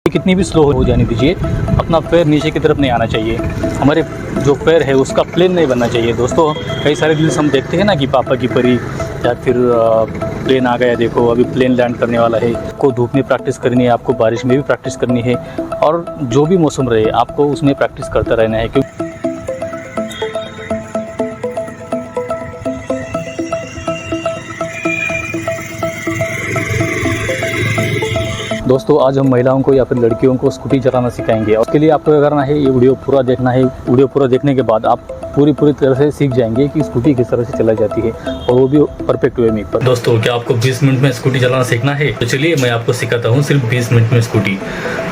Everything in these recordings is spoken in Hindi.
कितनी भी स्लो हो जाने दीजिए, अपना पैर नीचे की तरफ नहीं आना चाहिए। हमारे जो पैर है उसका प्लेन नहीं बनना चाहिए। दोस्तों कई सारे रील्स हम देखते हैं ना कि पापा की परी या फिर प्लेन आ गया, देखो अभी प्लेन लैंड करने वाला है। आपको धूप में प्रैक्टिस करनी है, आपको बारिश में भी प्रैक्टिस करनी है, और जो भी मौसम रहे आपको उसमें प्रैक्टिस करता रहना है। क्योंकि दोस्तों आज हम महिलाओं को या फिर लड़कियों को स्कूटी चलाना सिखाएंगे, और उसके लिए आपको क्या करना है, ये वीडियो पूरा देखना है। वीडियो पूरा देखने के बाद आप पूरी तरह से सीख जाएंगे कि स्कूटी किस तरह से चलाई जाती है, और वो भी परफेक्ट वे में। दोस्तों क्या आपको 20 मिनट में स्कूटी चलाना सीखना है? तो चलिए मैं आपको सिखाता हूँ सिर्फ 20 मिनट में स्कूटी।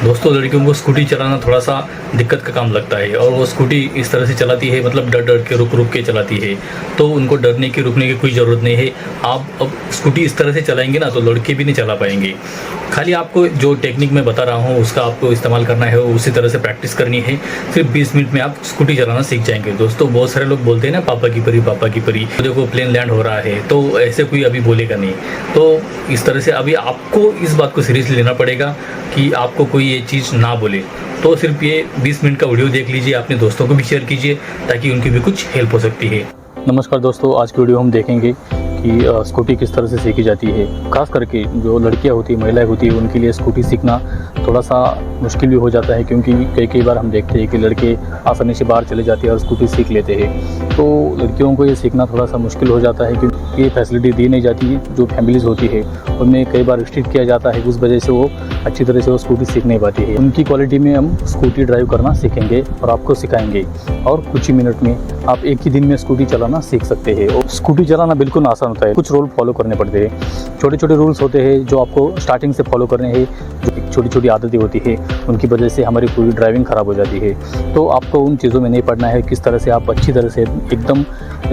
दोस्तों लड़कियों को स्कूटी चलाना थोड़ा सा दिक्कत का काम लगता है, और वो स्कूटी इस तरह से चलाती है, मतलब डर के रुक के चलाती है। तो उनको डरने की रुकने की कोई ज़रूरत नहीं है। आप अब स्कूटी इस तरह से चलाएंगे ना तो लड़के भी नहीं चला पाएंगे। खाली आपको जो टेक्निक मैं बता रहा हूँ उसका आपको इस्तेमाल करना है, उसी तरह से प्रैक्टिस करनी है। सिर्फ 20 मिनट में आप स्कूटी चलाना सीख जाएंगे। दोस्तों बहुत सारे लोग बोलते हैं ना पापा की परी, देखो प्लेन लैंड हो रहा है, तो ऐसे कोई अभी बोलेगा नहीं। तो इस तरह से अभी आपको इस बात को सीरियसली लेना पड़ेगा कि आपको कोई ये चीज़ ना बोले। तो सिर्फ ये 20 मिनट का वीडियो देख लीजिए, अपने दोस्तों को भी शेयर कीजिए ताकि उनकी भी कुछ हेल्प हो सकती है। नमस्कार दोस्तों, आज की वीडियो हम देखेंगे कि स्कूटी किस तरह से सीखी जाती है। खास करके जो लड़कियां होती हैं, महिलाएं होती हैं, उनके लिए स्कूटी सीखना थोड़ा सा मुश्किल भी हो जाता है, क्योंकि कई बार हम देखते हैं कि लड़के आसानी से बाहर चले जाते हैं और स्कूटी सीख लेते हैं। तो लड़कियों को ये सीखना थोड़ा सा मुश्किल हो जाता है, क्योंकि ये फैसिलिटी दी नहीं जाती है। जो फैमिलीज़ होती है उनमें कई बार रिस्ट्रिक्ट किया जाता है, उस वजह से वो अच्छी तरह से वो स्कूटी सीख नहीं पाती है। उनकी क्वालिटी में हम स्कूटी ड्राइव करना सीखेंगे और आपको सिखाएंगे, और कुछ ही मिनट में आप एक ही दिन में स्कूटी चलाना सीख सकते हैं। और स्कूटी चलाना बिल्कुल आसान होता है, कुछ रूल फॉलो करने पड़ते हैं। छोटे रूल्स होते हैं जो आपको स्टार्टिंग से फॉलो करने हैं। जो छोटी आदतें होती है उनकी वजह से हमारी पूरी ड्राइविंग ख़राब हो जाती है। तो आपको उन चीज़ों में नहीं पड़ना है। किस तरह से आप अच्छी तरह से एकदम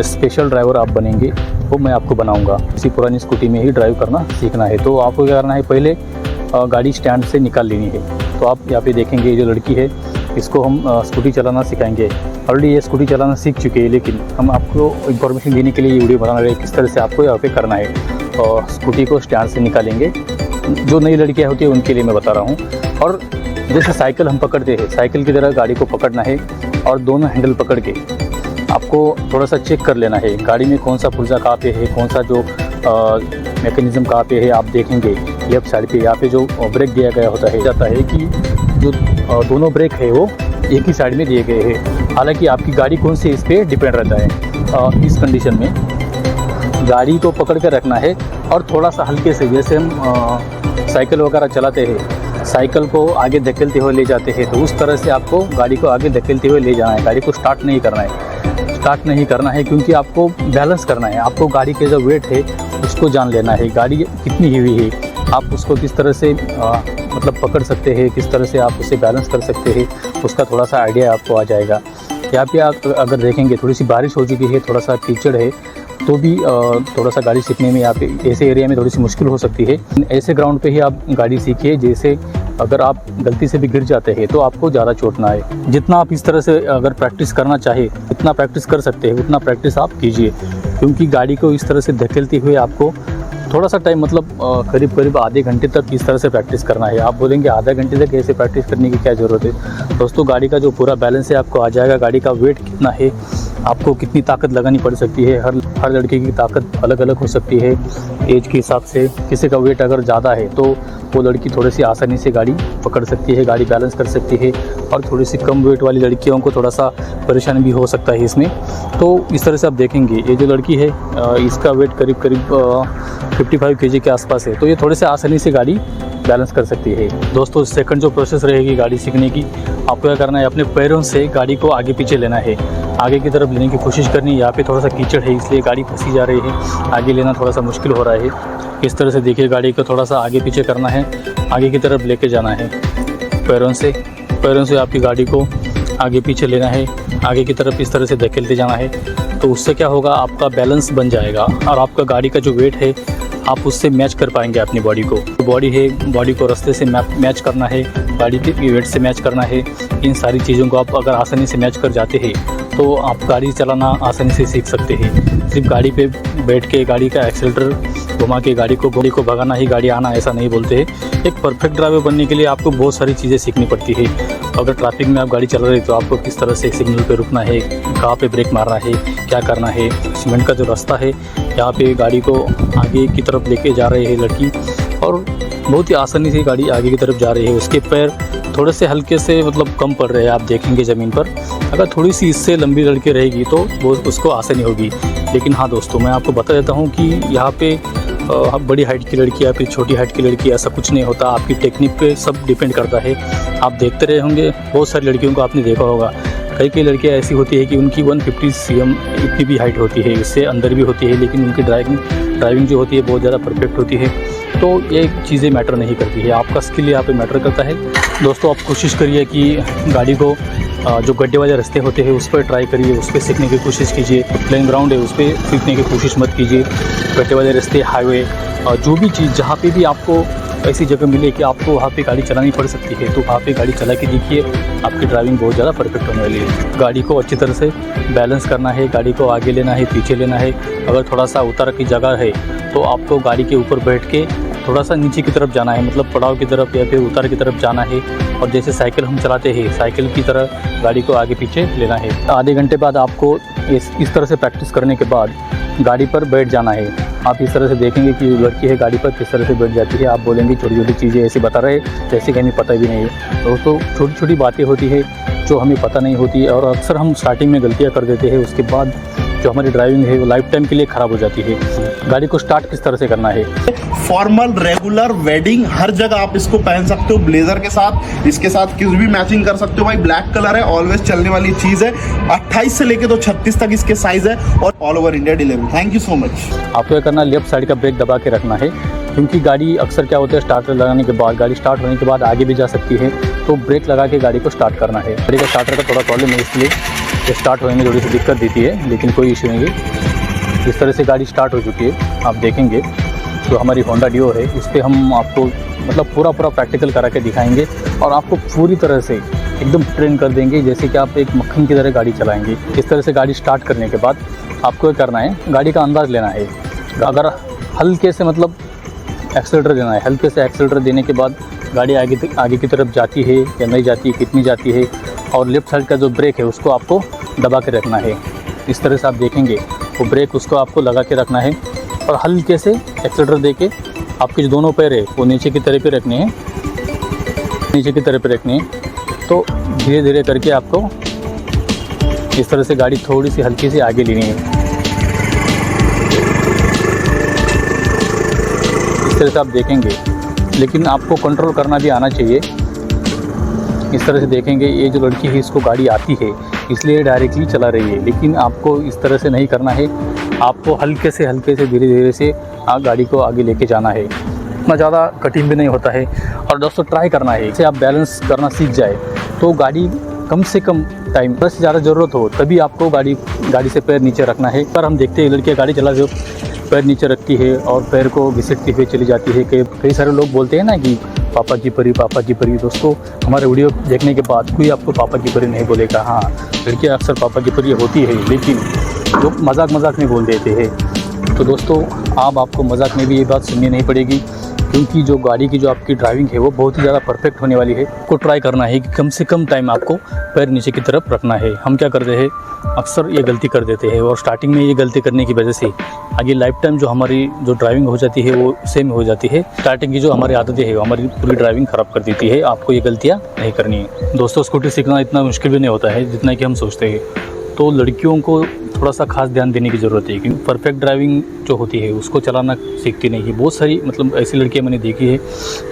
स्पेशल ड्राइवर आप बनेंगे वो मैं आपको बनाऊंगा। इसी पुरानी स्कूटी में ही ड्राइव करना सीखना है। तो आपको क्या करना है, पहले गाड़ी स्टैंड से निकाल लेनी है। तो आप यहाँ पे देखेंगे ये जो लड़की है इसको हम स्कूटी चलाना सिखाएंगे। ऑलरेडी ये स्कूटी चलाना सीख चुकी है, लेकिन हम आपको इन्फॉर्मेशन देने के लिए ये वीडियो बना रहे हैं किस तरह से आपको यहाँ पे करना है। और स्कूटी को स्टैंड से निकालेंगे। जो नई लड़कियाँ होती है उनके लिए मैं बता रहा हूँ। और जैसे साइकिल हम पकड़ते हैं, साइकिल की तरह गाड़ी को पकड़ना है, और दोनों हैंडल पकड़ के आपको थोड़ा सा चेक कर लेना है गाड़ी में कौन सा पुर्जा कहाँ पे है, कौन सा जो मैकेनिज़्म कहाँ पे है। आप देखेंगे लेफ्ट साइड पे यहाँ पे जो ब्रेक दिया गया होता है, जाता है कि जो दोनों ब्रेक है वो एक ही साइड में दिए गए हैं। हालांकि आपकी गाड़ी कौन सी इस पर डिपेंड रहता है। इस कंडीशन में गाड़ी को पकड़ कर रखना है, और थोड़ा सा हल्के से, जैसे हम साइकिल वगैरह चलाते हैं, साइकिल को आगे धकेलते हुए ले जाते हैं, तो उस तरह से आपको गाड़ी को आगे धकेलते हुए ले जाना है। गाड़ी को स्टार्ट नहीं करना है, क्योंकि आपको बैलेंस करना है। आपको गाड़ी के जो वेट है उसको जान लेना है, गाड़ी कितनी हेवी है, आप उसको किस तरह से मतलब पकड़ सकते हैं, किस तरह से आप उसे बैलेंस कर सकते हैं, उसका थोड़ा सा आइडिया आपको आ जाएगा। यहाँ पे आप अगर देखेंगे थोड़ी सी बारिश हो चुकी है, थोड़ा सा कीचड़ है, तो भी थोड़ा सा गाड़ी सीखने में यहाँ पे ऐसे एरिया में थोड़ी सी मुश्किल हो सकती है। ऐसे ग्राउंड पे ही आप गाड़ी सीखिए जैसे अगर आप गलती से भी गिर जाते हैं तो आपको ज़्यादा चोट ना आए। जितना आप इस तरह से अगर प्रैक्टिस करना चाहे जितना प्रैक्टिस कर सकते हैं उतना प्रैक्टिस आप कीजिए, क्योंकि गाड़ी को इस तरह से धकेलते हुए आपको थोड़ा सा टाइम, मतलब करीब आधे घंटे तक इस तरह से प्रैक्टिस करना है। आप बोलेंगे आधा घंटे तक ऐसे प्रैक्टिस करने की क्या ज़रूरत है? दोस्तों गाड़ी का जो पूरा बैलेंस है आपको आ जाएगा। गाड़ी का वेट कितना है, आपको कितनी ताकत लगानी पड़ सकती है, हर लड़के की ताकत अलग अलग हो सकती है एज के हिसाब से। किसी का वेट अगर ज़्यादा है तो वो लड़की थोड़ी सी आसानी से गाड़ी पकड़ सकती है, गाड़ी बैलेंस कर सकती है, और थोड़ी सी कम वेट वाली लड़कियों को थोड़ा सा परेशानी भी हो सकता है इसमें। तो इस तरह से आप देखेंगे ये जो लड़की है इसका वेट करीब 55 kg के आसपास है, तो ये थोड़े से आसानी से गाड़ी बैलेंस कर सकती है। दोस्तों सेकंड जो प्रोसेस रहेगी गाड़ी सीखने की, आपको क्या करना है, अपने पैरों से गाड़ी को आगे पीछे लेना है, आगे की तरफ लेने की कोशिश करनी है। यहाँ पे थोड़ा सा कीचड़ है इसलिए गाड़ी फंसी जा रही है, आगे लेना थोड़ा सा मुश्किल हो रहा है। इस तरह से देखिए गाड़ी को थोड़ा सा आगे पीछे करना है, आगे की तरफ लेके जाना है पैरों से आपकी गाड़ी को आगे पीछे लेना है, आगे की तरफ इस तरह से धकेलते जाना है। तो उससे क्या होगा, आपका बैलेंस बन जाएगा, और आपका गाड़ी का जो वेट है आप उससे मैच कर पाएंगे अपनी बॉडी को। बॉडी है, बॉडी को रास्ते से मैच करना है, गाड़ी के वेट से मैच करना है। इन सारी चीज़ों को आप अगर आसानी से मैच कर जाते हैं तो आप गाड़ी चलाना आसानी से सीख सकते हैं। सिर्फ गाड़ी पे बैठ के गाड़ी का एक्सीलरेटर घुमा के गाड़ी को भगाना ही गाड़ी आना, ऐसा नहीं बोलते हैं। एक परफेक्ट ड्राइवर बनने के लिए आपको बहुत सारी चीज़ें सीखनी पड़ती है। अगर ट्रैफिक में आप गाड़ी चला रहे तो आपको किस तरह से सिग्नल पे रुकना है, कहाँ पे ब्रेक मारना है, क्या करना है। सीमेंट का जो रास्ता है, यहाँ पे गाड़ी को आगे की तरफ लेके जा रही है लड़की, और बहुत ही आसानी से गाड़ी आगे की तरफ जा रही है। उसके पैर थोड़े से हल्के से मतलब कम पड़ रहे हैं, आप देखेंगे ज़मीन पर। अगर थोड़ी सी इससे लंबी लड़की रहेगी तो वो उसको आसानी होगी। लेकिन हाँ दोस्तों, मैं आपको बता देता हूँ कि यहाँ पे बड़ी हाइट की लड़की या फिर छोटी हाइट की लड़की ऐसा कुछ नहीं होता। आपकी टेक्निक पे सब डिपेंड करता है। आप देखते रहे होंगे, बहुत सारी लड़कियों को आपने देखा होगा। कई लड़कियाँ ऐसी होती है कि उनकी 150 cm इतनी भी हाइट होती है, इससे अंदर भी होती है, लेकिन उनकी ड्राइविंग जो होती है बहुत ज़्यादा परफेक्ट होती है। तो ये चीज़ें मैटर नहीं करती है, आपका स्किल यहाँ पे मैटर करता है। दोस्तों, आप कोशिश करिए कि गाड़ी को जो गड्ढे वाले रास्ते होते हैं उस पर ट्राई करिए, उस पर सीखने की कोशिश कीजिए। प्लेन ग्राउंड है उस पर सीखने की कोशिश मत कीजिए। गड्ढे वाले रास्ते, हाईवे, जो भी चीज़ जहाँ पे भी आपको ऐसी जगह मिले कि आपको वहाँ पे गाड़ी चलानी पड़ सकती है, तो वहाँ पे गाड़ी चला के देखिए, आपकी ड्राइविंग बहुत ज़्यादा परफेक्ट होने वाली है। गाड़ी को अच्छी तरह से बैलेंस करना है, गाड़ी को आगे लेना है, पीछे लेना है। अगर थोड़ा सा उतार की जगह है तो आपको गाड़ी के ऊपर बैठ के थोड़ा सा नीचे की तरफ जाना है, मतलब पड़ाव की तरफ या फिर उतार की तरफ जाना है। और जैसे साइकिल हम चलाते हैं, साइकिल की तरह गाड़ी को आगे पीछे लेना है। आधे घंटे बाद आपको इस तरह से प्रैक्टिस करने के बाद गाड़ी पर बैठ जाना है। आप इस तरह से देखेंगे कि लड़की है गाड़ी पर किस तरह से बैठ जाती है। आप बोलेंगे छोटी छोटी चीज़ें ऐसे बता रहे जैसे कि हमें पता भी नहीं है। दोस्तों, छोटी छोटी बातें होती है जो हमें पता नहीं होती है, और अक्सर हम स्टार्टिंग में गलतियाँ कर देते हैं। उसके बाद जो हमारी ड्राइविंग है वो लाइफ टाइम के लिए ख़राब हो जाती है। गाड़ी को स्टार्ट किस तरह से करना है। फॉर्मल, रेगुलर, वेडिंग, हर जगह आप इसको पहन सकते हो। ब्लेजर के साथ, इसके साथ कुछ भी मैचिंग कर सकते हो भाई। ब्लैक कलर है, ऑलवेज चलने वाली चीज़ है। 28 से लेके तो 36 तक इसके साइज है, और all over India delivery. Thank you so much. आपको क्या करना है, लेफ्ट साइड का ब्रेक दबा के रखना है, क्योंकि गाड़ी अक्सर क्या होता है, स्टार्टर लगाने के बाद, गाड़ी स्टार्ट होने के बाद आगे भी जा सकती है। तो ब्रेक लगा के गाड़ी को स्टार्ट करना है। गाड़ी का स्टार्टर का थोड़ा प्रॉब्लम है, इसलिए स्टार्ट होने में थोड़ी सी दिक्कत देती है, लेकिन कोई इशू नहीं है। इस तरह से गाड़ी स्टार्ट हो चुकी है। आप देखेंगे जो हमारी होंडा डिओ है, उस पर हम आपको मतलब पूरा प्रैक्टिकल करा के दिखाएंगे, और आपको पूरी तरह से एकदम ट्रेन कर देंगे, जैसे कि आप एक मक्खन की तरह गाड़ी चलाएंगे। इस तरह से गाड़ी स्टार्ट करने के बाद आपको क्या करना है, गाड़ी का अंदाज़ लेना है। अगर हल्के से मतलब एक्सेलेटर देना है, हल्के से एक्सेलेटर देने के बाद गाड़ी आगे की तरफ जाती है या नहीं जाती है, कितनी जाती है। और लेफ्ट साइड का जो ब्रेक है उसको आपको दबा के रखना है। इस तरह से आप देखेंगे वो ब्रेक उसको आपको लगा के रखना है, और हल्के से एक्सेलेटर देके आपके जो दोनों पैर है वो नीचे की तरफ पे रखने हैं, नीचे की तरफ पे रखने हैं। तो धीरे धीरे करके आपको इस तरह से गाड़ी थोड़ी सी हल्की सी आगे लेनी है। इस तरह से आप देखेंगे, लेकिन आपको कंट्रोल करना भी आना चाहिए। इस तरह से देखेंगे, ये जो लड़की है इसको गाड़ी आती है इसलिए डायरेक्टली चला रही है, लेकिन आपको इस तरह से नहीं करना है। आपको हल्के से धीरे धीरे से गाड़ी को आगे लेके जाना है। इतना ज़्यादा कठिन भी नहीं होता है। और दोस्तों, ट्राई करना है, इससे आप बैलेंस करना सीख जाए तो गाड़ी कम से कम टाइम, बस ज़्यादा ज़रूरत हो तभी आपको गाड़ी से पैर नीचे रखना है। पर हम देखते हैं लड़कियाँ गाड़ी चला जो पैर नीचे रखती है और पैर को घिसटती हुई चली जाती है। कई सारे लोग बोलते हैं ना कि पापा की परी, पापा की परी। दोस्तों, हमारे वीडियो देखने के बाद कोई आपको पापा की परी नहीं बोलेगा। हाँ, लड़कियाँ अक्सर पापा की परी होती है, लेकिन लोग मजाक में बोल देते हैं। तो दोस्तों, आपको मजाक में भी ये बात सुननी नहीं पड़ेगी, क्योंकि जो गाड़ी की जो आपकी ड्राइविंग है वो बहुत ही ज़्यादा परफेक्ट होने वाली है। को ट्राई करना है कि कम से कम टाइम आपको पैर नीचे की तरफ रखना है। हम क्या करते हैं, अक्सर ये गलती कर देते हैं, और स्टार्टिंग में ये गलती करने की वजह से आगे लाइफ टाइम जो हमारी जो ड्राइविंग हो जाती है वो सेम हो जाती है। स्टार्टिंग की जो हमारी आदतें हैं वो हमारी पूरी ड्राइविंग ख़राब कर देती है। आपको ये गलतियाँ नहीं करनी है। दोस्तों, स्कूटी सीखना इतना मुश्किल भी नहीं होता है जितना कि हम सोचते हैं। तो लड़कियों को थोड़ा सा खास ध्यान देने की ज़रूरत है, क्योंकि परफेक्ट ड्राइविंग जो होती है उसको चलाना सीखती नहीं है। बहुत सारी मतलब ऐसी लड़कियाँ मैंने देखी है,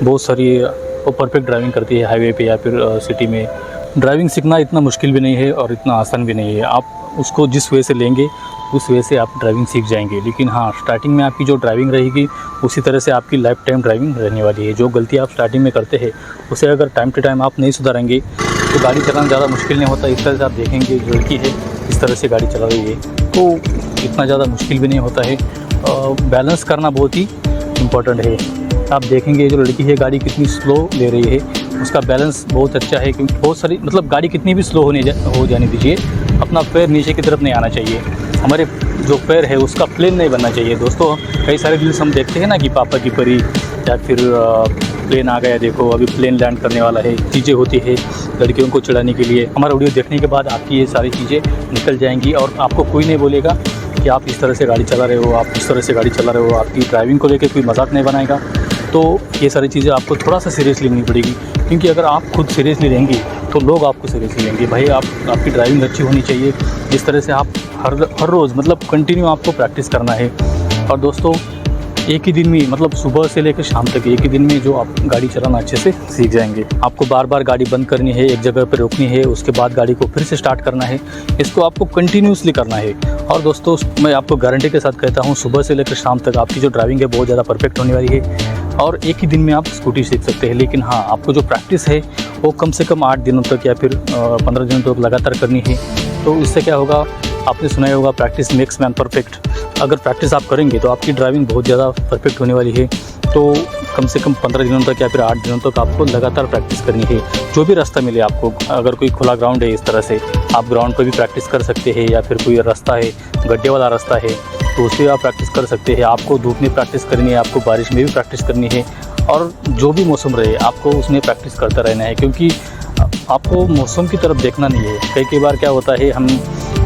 बहुत सारी वो परफेक्ट ड्राइविंग करती है हाईवे पे या फिर सिटी में। ड्राइविंग सीखना इतना मुश्किल भी नहीं है और इतना आसान भी नहीं है। आप उसको जिस वे से लेंगे उस वे से आप ड्राइविंग सीख जाएंगे। लेकिन हाँ, स्टार्टिंग में आपकी जो ड्राइविंग रहेगी उसी तरह से आपकी लाइफ टाइम ड्राइविंग रहने वाली है। जो गलती आप स्टार्टिंग में करते हैं उसे अगर टाइम टू टाइम आप नहीं सुधारेंगे तो गाड़ी चलाना ज़्यादा मुश्किल नहीं होता। इस तरह से आप देखेंगे जो लड़की है इस तरह से गाड़ी चला रही है तो इतना ज़्यादा मुश्किल भी नहीं होता है। बैलेंस करना बहुत ही इम्पोर्टेंट है। आप देखेंगे जो लड़की है गाड़ी कितनी स्लो ले रही है, उसका बैलेंस बहुत अच्छा है, क्योंकि बहुत सारी मतलब गाड़ी कितनी भी स्लो हो जाने दीजिए, अपना पैर नीचे की तरफ नहीं आना चाहिए। हमारे जो पैर है उसका प्लेन नहीं बनना चाहिए। दोस्तों कई सारे रील्स हम देखते हैं ना कि पापा की परी या फिर प्लेन आ गया, देखो अभी प्लेन लैंड करने वाला है, चीज़ें होती है लड़कियों को चिढ़ाने के लिए। हमारा वीडियो देखने के बाद आपकी ये सारी चीज़ें निकल जाएंगी और आपको कोई नहीं बोलेगा कि आप इस तरह से गाड़ी चला रहे हो, आप इस तरह से गाड़ी चला रहे हो। आपकी ड्राइविंग को लेकर कोई मजाक नहीं बनाएगा। तो ये सारी चीज़ें आपको थोड़ा सा सीरियसली लेनी पड़ेगी, क्योंकि अगर आप खुद सीरियसली लेंगी तो लोग आपको सीरियसली लेंगे। भाई आपकी ड्राइविंग अच्छी होनी चाहिए। इस तरह से आप हर रोज़ मतलब कंटिन्यू आपको प्रैक्टिस करना है। और दोस्तों एक ही दिन में मतलब सुबह से लेकर शाम तक एक ही दिन में जो आप गाड़ी चलाना अच्छे से सीख जाएंगे। आपको बार बार गाड़ी बंद करनी है, एक जगह पर रोकनी है, उसके बाद गाड़ी को फिर से स्टार्ट करना है। इसको आपको कंटिन्यूसली करना है। और दोस्तों मैं आपको गारंटी के साथ कहता हूँ, सुबह से लेकर शाम तक आपकी जो ड्राइविंग है बहुत ज़्यादा परफेक्ट होने वाली है और एक ही दिन में आप स्कूटी सीख सकते हैं। लेकिन हाँ, आपको जो प्रैक्टिस है वो कम से कम 8 दिनों तक या फिर 15 दिनों तक लगातार करनी है। तो इससे क्या होगा, आपने सुना ही होगा प्रैक्टिस मेक्स मैन परफेक्ट। अगर प्रैक्टिस आप करेंगे तो आपकी ड्राइविंग बहुत ज़्यादा परफेक्ट होने वाली है। तो कम से कम 15 दिनों तक या फिर 8 दिनों तक आपको लगातार प्रैक्टिस करनी है। जो भी रास्ता मिले आपको, अगर कोई खुला ग्राउंड है इस तरह से आप ग्राउंड पर भी प्रैक्टिस कर सकते हैं, या फिर कोई रास्ता है गड्ढे वाला रास्ता है तो उससे आप प्रैक्टिस कर सकते हैं। आपको धूप में प्रैक्टिस करनी है, आपको बारिश में भी प्रैक्टिस करनी है, और जो भी मौसम रहे आपको उसमें प्रैक्टिस करता रहना है। क्योंकि आपको मौसम की तरफ देखना नहीं है। कई बार क्या होता है, हम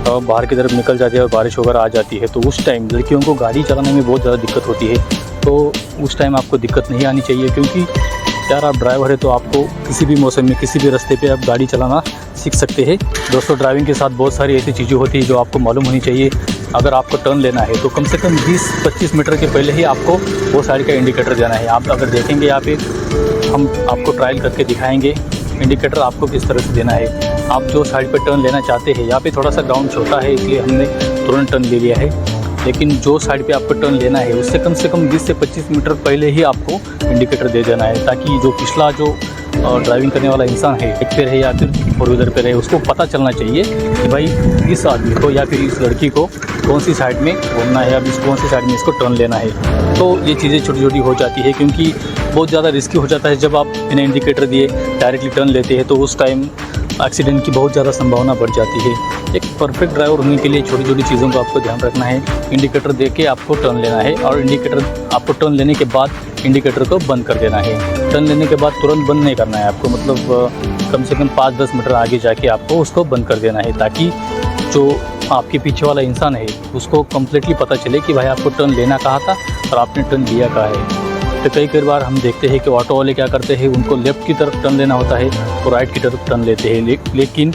बाहर की तरफ निकल जाते हैं और बारिश वगैरह आ जाती है, तो उस टाइम लड़कियों को गाड़ी चलाने में बहुत ज़्यादा दिक्कत होती है। तो उस टाइम आपको दिक्कत नहीं आनी चाहिए, क्योंकि यार आप ड्राइवर है तो आपको किसी भी मौसम में किसी भी रास्ते पे आप गाड़ी चलाना सीख सकते हैं। दोस्तों ड्राइविंग के साथ बहुत सारी ऐसी चीज़ें होती हैं जो आपको मालूम होनी चाहिए। अगर आपको टर्न लेना है तो कम से कम 20-25 मीटर के पहले ही आपको वो साइड का इंडिकेटर देना है। आप अगर देखेंगे यहाँ पे, हम आपको ट्रायल करके दिखाएंगे इंडिकेटर आपको किस तरह से देना है। आप जो साइड पर टर्न लेना चाहते हैं, यहाँ पे थोड़ा सा ग्राउंड छोटा है इसलिए हमने तुरंत टर्न ले लिया है, लेकिन जो साइड पे आपको टर्न लेना है उससे कम 20 से 25 मीटर पहले ही आपको इंडिकेटर दे देना है, ताकि जो पिछला जो ड्राइविंग करने वाला इंसान है, एक पे रहे या फिर 4 व्हीलर पे रहे, उसको पता चलना चाहिए कि भाई इस आदमी को या फिर इस लड़की को कौन सी साइड में घूमना है, अब कौन सी साइड में इसको टर्न लेना है। तो ये चीज़ें छोटी छोटी हो जाती है, क्योंकि बहुत ज़्यादा रिस्की हो जाता है जब आप बिना इंडिकेटर दिए डायरेक्टली टर्न लेते हैं, तो उस टाइम एक्सीडेंट की बहुत ज़्यादा संभावना बढ़ जाती है। एक परफेक्ट ड्राइवर होने के लिए छोटी छोटी चीज़ों को आपको ध्यान रखना है। इंडिकेटर दे के आपको टर्न लेना है, और इंडिकेटर आपको टर्न लेने के बाद इंडिकेटर को बंद कर देना है। टर्न लेने के बाद तुरंत बंद नहीं करना है आपको, मतलब कम से कम 5-10 मीटर आगे जाके आपको उसको बंद कर देना है, ताकि जो आपके पीछे वाला इंसान है उसको कम्प्लीटली पता चले कि भाई आपको टर्न लेना कहा था और आपने टर्न लिया कहा है। तो कई बार हम देखते हैं कि ऑटो वाले क्या करते हैं, उनको लेफ़्ट की तरफ टर्न लेना होता है और राइट की तरफ टर्न लेते हैं, लेकिन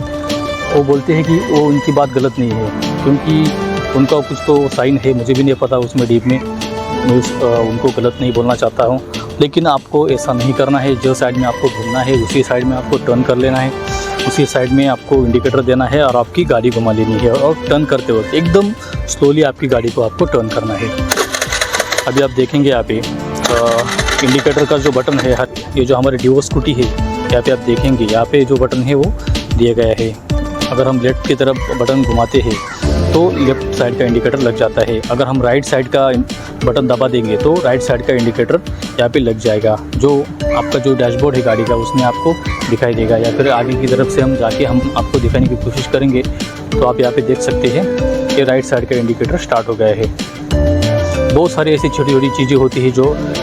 वो बोलते हैं कि वो उनकी बात गलत नहीं है, क्योंकि उनका कुछ तो साइन है, मुझे भी नहीं पता उसमें डीप में, मैं उनको गलत नहीं बोलना चाहता हूँ। लेकिन आपको ऐसा नहीं करना है। जो साइड में आपको घूमना है उसी साइड में आपको टर्न कर लेना है, उसी साइड में आपको इंडिकेटर देना है और आपकी गाड़ी घुमा लेनी है, और टर्न करते वक्त एकदम स्लोली आपकी गाड़ी को आपको टर्न करना है। अभी आप देखेंगे यहाँ पे इंडिकेटर का जो बटन है, ये जो हमारी डिवो स्कूटी है, यहाँ पे आप देखेंगे यहाँ पे जो बटन है वो दिया गया है। अगर हम लेफ़्ट की तरफ बटन घुमाते हैं तो लेफ़्ट साइड का इंडिकेटर लग जाता है। अगर हम राइट साइड का बटन दबा देंगे तो राइट साइड का इंडिकेटर यहाँ पे लग जाएगा। जो आपका जो डैशबोर्ड है गाड़ी का उसमें आपको दिखाई देगा, या फिर आगे की तरफ से हम जाके हम आपको दिखाने की कोशिश करेंगे तो आप यहाँ पे देख सकते हैं कि राइट साइड का इंडिकेटर स्टार्ट हो गया है। बहुत सारी ऐसी छोटी छोटी चीज़ें होती हैं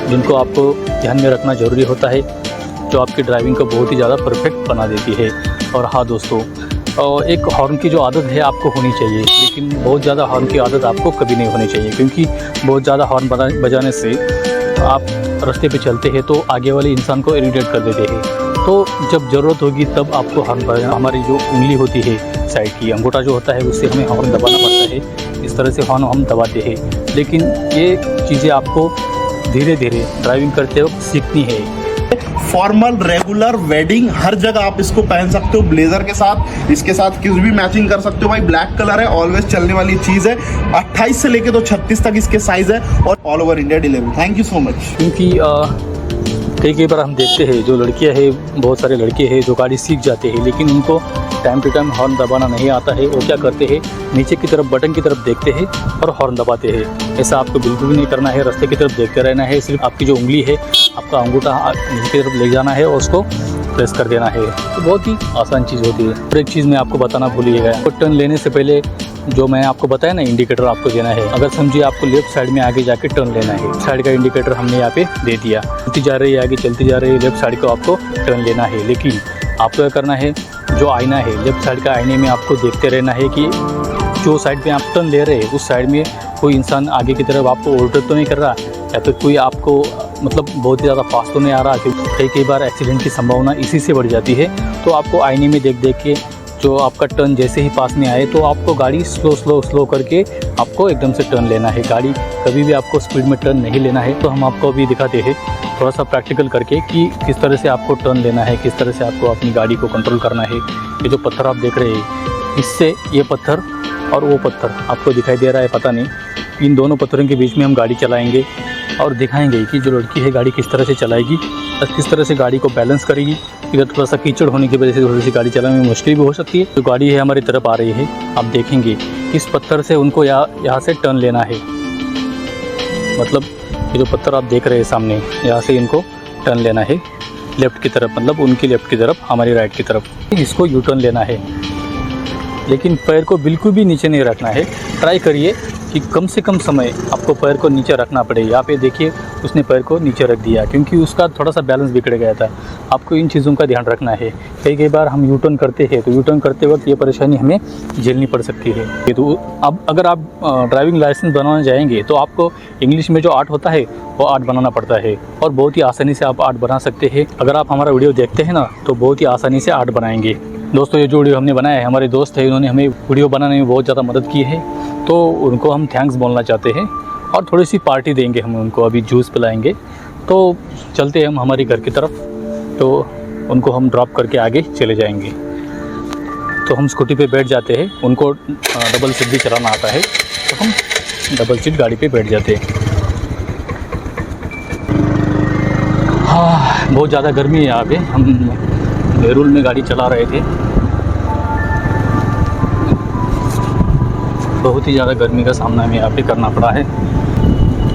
जिनको आपको ध्यान में रखना ज़रूरी होता है, जो आपकी ड्राइविंग को बहुत ही ज़्यादा परफेक्ट बना देती है। और हाँ दोस्तों, एक हॉर्न की जो आदत है आपको होनी चाहिए, लेकिन बहुत ज़्यादा हॉर्न की आदत आपको कभी नहीं होनी चाहिए, क्योंकि बहुत ज़्यादा हॉर्न बजाने से आप रास्ते पे चलते हैं तो आगे वाले इंसान को इरिटेट कर देते हैं। तो जब ज़रूरत होगी तब आपको हॉर्न बजाना, हमारी जो उंगली होती है साइड की, अंगूठा जो होता है उससे हमें हॉर्न दबाना पड़ता है। इस तरह से हॉर्न हम दबाते हैं, लेकिन ये चीज़ें आपको धीरे धीरे ड्राइविंग करते वक्त सीखनी है। फॉर्मल, रेगुलर, वेडिंग, हर जगह आप इसको पहन सकते हो ब्लेजर के साथ। इसके साथ कुछ भी मैचिंग कर सकते हो भाई। ब्लैक कलर है, ऑलवेज चलने वाली चीज़ है। 28 से लेके तो 36 तक इसके साइज है, और all over India delivery. Thank you so much. क्योंकि कई बार हम देखते हैं जो लड़कियां हैं, बहुत सारे लड़के हैं जो गाड़ी सीख जाते हैं, लेकिन उनको टाइम टू टाइम हॉर्न दबाना नहीं आता है। वो क्या करते हैं, नीचे की तरफ बटन की तरफ देखते हैं और हॉर्न दबाते हैं। ऐसा आपको बिल्कुल भी नहीं करना है। रास्ते की तरफ देखते रहना है। सिर्फ आपकी जो उंगली है, आपका अंगूठा नीचे की तरफ ले जाना है और उसको प्रेस कर देना है। तो बहुत ही आसान चीज़ होती है। और एक चीज़ मैं आपको बताना भूल ही गया, टर्न लेने से पहले जो मैं आपको बताया ना इंडिकेटर आपको देना है। अगर समझिए आपको लेफ्ट साइड में आगे जाके टर्न लेना है, साइड का इंडिकेटर हमने यहाँ पे दे दिया, चलती जा रही है आगे, चलती जा रही है, लेफ्ट साइड को आपको टर्न लेना है। लेकिन आपको क्या करना है, जो आईना है लेफ्ट साइड का आईने में आपको देखते रहना है कि जो साइड पे आप टर्न ले रहे हैं उस साइड में कोई इंसान आगे की तरफ आपको ओवरटेक तो नहीं कर रहा, या फिर कोई आपको मतलब बहुत ही ज़्यादा फास्ट तो नहीं आ रहा, क्योंकि कई बार एक्सीडेंट की संभावना इसी से बढ़ जाती है। तो आपको आईने में देख देख के जो आपका टर्न जैसे ही पास में आए तो आपको गाड़ी स्लो करके आपको एकदम से टर्न लेना है। गाड़ी कभी भी आपको स्पीड में टर्न नहीं लेना है। तो हम आपको अभी दिखाते हैं थोड़ा सा प्रैक्टिकल करके कि किस तरह से आपको टर्न लेना है, किस तरह से आपको अपनी गाड़ी को कंट्रोल करना है। ये जो पत्थर आप देख रहे हैं, इससे ये पत्थर और वो पत्थर आपको दिखाई दे रहा है, पता नहीं, इन दोनों पत्थरों के बीच में हम गाड़ी चलाएंगे और दिखाएंगे कि जो लड़की है गाड़ी किस तरह से चलाएगी, किस तरह से गाड़ी को बैलेंस करेगी। इधर थोड़ा सा कीचड़ होने की वजह से थोड़ी सी गाड़ी चलाने में मुश्किल भी हो सकती है। जो गाड़ी है हमारी तरफ आ रही है, आप देखेंगे किस पत्थर से उनको यहाँ से टर्न लेना है। मतलब ये जो पत्थर आप देख रहे हैं सामने, यहाँ से इनको टर्न लेना है लेफ़्ट की तरफ, मतलब उनकी लेफ़्ट की तरफ, हमारी राइट की तरफ। इसको यू टर्न लेना है, लेकिन पैर को बिल्कुल भी नीचे नहीं रखना है। ट्राई करिए कि कम से कम समय आपको पैर को नीचे रखना पड़े। यहाँ पे देखिए उसने पैर को नीचे रख दिया क्योंकि उसका थोड़ा सा बैलेंस बिगड़ गया था। आपको इन चीज़ों का ध्यान रखना है। कई बार हम यू टर्न करते हैं तो यू टर्न करते वक्त ये परेशानी हमें झेलनी पड़ सकती है। तो अब अगर आप ड्राइविंग लाइसेंस बनवाने जाएंगे तो आपको इंग्लिश में जो 8 होता है वो 8 बनाना पड़ता है और बहुत ही आसानी से आप 8 बना सकते हैं। अगर आप हमारा वीडियो देखते हैं ना तो बहुत ही आसानी से 8 बनाएंगे। दोस्तों, ये जो वीडियो हमने बनाया है, हमारे दोस्त है, इन्होंने हमें वीडियो बनाने में बहुत ज़्यादा मदद की है, तो उनको हम थैंक्स बोलना चाहते हैं और थोड़ी सी पार्टी देंगे हम उनको, अभी जूस पिलाएंगे। तो चलते हैं हम हमारी घर की तरफ, तो उनको हम ड्रॉप करके आगे चले जाएंगे। तो हम स्कूटी पे बैठ जाते हैं, उनको डबल सीट भी चलाना आता है तो हम डबल सीट गाड़ी पे बैठ जाते हैं। हाँ, बहुत ज़्यादा गर्मी है यहाँ पे। हम बेरुल में गाड़ी चला रहे थे, बहुत ही ज़्यादा गर्मी का सामना हमें यहाँ पे करना पड़ा है।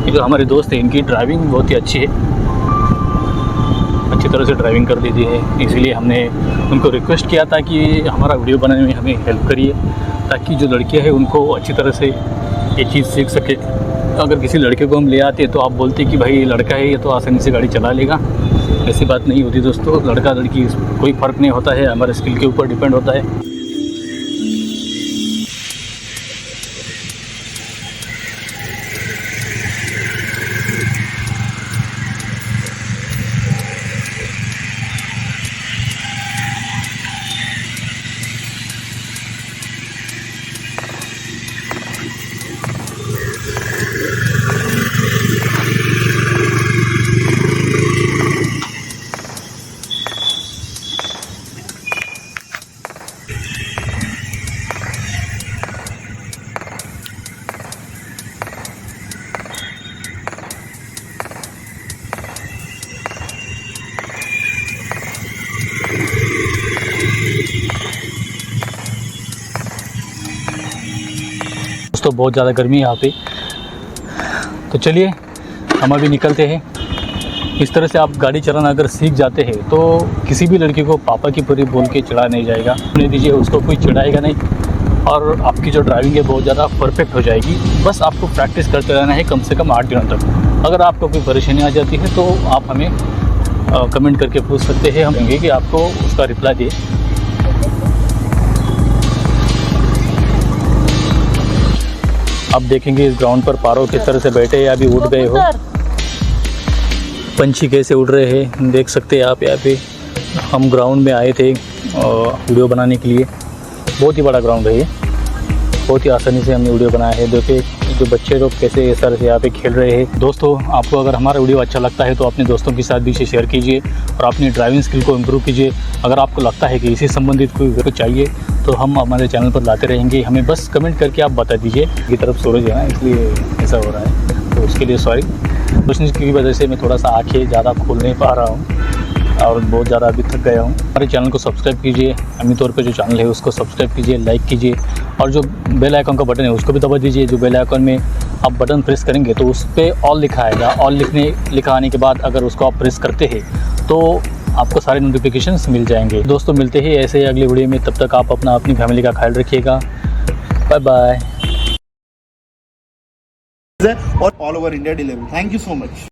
ये जो हमारे दोस्त हैं इनकी ड्राइविंग बहुत ही अच्छी है, अच्छी तरह से ड्राइविंग कर लेती है, इसीलिए हमने उनको रिक्वेस्ट किया था कि हमारा वीडियो बनाने में हमें हेल्प करिए ताकि जो लड़कियाँ हैं उनको अच्छी तरह से ये चीज़ सीख सके। अगर किसी लड़के को हम ले आते तो आप बोलते कि भाई लड़का है ये तो आसानी से गाड़ी चला लेगा, ऐसी बात नहीं होती दोस्तों। लड़का लड़की कोई फ़र्क नहीं होता है, हमारे स्किल के ऊपर डिपेंड होता है। तो बहुत ज़्यादा गर्मी है यहाँ पे, तो चलिए हम अभी निकलते हैं। इस तरह से आप गाड़ी चलाना अगर सीख जाते हैं तो किसी भी लड़की को पापा की पूरी बोल के चिढ़ा नहीं जाएगा, नहीं दीजिए, उसको कोई चिढ़ाएगा नहीं और आपकी जो ड्राइविंग है बहुत ज़्यादा परफेक्ट हो जाएगी। बस आपको प्रैक्टिस करते रहना है कम से कम 8 दिनों तक। अगर आपको कोई परेशानी आ जाती है तो आप हमें कमेंट करके पूछ सकते हैं, हम कहेंगे कि आपको उसका रिप्लाई दिए। आप देखेंगे इस ग्राउंड पर पारो किस तरह से बैठे हैं, अभी उड़ गए हो, पंछी कैसे उड़ रहे हैं देख सकते हैं आप। यहाँ पे हम ग्राउंड में आए थे वीडियो बनाने के लिए, बहुत ही बड़ा ग्राउंड है ये, बहुत ही आसानी से हमने वीडियो बनाया है। देखिए जो बच्चे लोग कैसे इस तरह से यहाँ पे खेल रहे हैं। दोस्तों, आपको अगर हमारा वीडियो अच्छा लगता है तो अपने दोस्तों के साथ भी इसे शेयर कीजिए और अपनी ड्राइविंग स्किल को इम्प्रूव कीजिए। अगर आपको लगता है कि इसी संबंधित कोई वीडियो चाहिए तो हम हमारे चैनल पर लाते रहेंगे। हमें बस कमेंट करके आप बता दीजिए। की तरफ सूरज है ना, इसलिए ऐसा हो रहा है, तो उसके लिए सॉरी। रोशनी की वजह से मैं थोड़ा सा आँखें ज़्यादा खोल नहीं पा रहा हूँ और बहुत ज़्यादा अभी थक गया हूँ। हमारे चैनल को सब्सक्राइब कीजिए, अमी तौर पे जो चैनल है उसको सब्सक्राइब कीजिए, लाइक कीजिए और जो बेल आइकन का बटन है उसको भी दबा दीजिए। जो बेल आइकन में आप बटन प्रेस करेंगे तो उस पर ऑल लिखा आएगा। ऑल लिखा आने के बाद अगर उसको आप प्रेस करते हैं तो आपको सारे नोटिफिकेशंस मिल जाएंगे। दोस्तों, मिलते हैं ऐसे अगले वीडियो में, तब तक आप अपनी फैमिली का ख्याल रखिएगा। Bye bye. और all over India delivery. Thank you so much.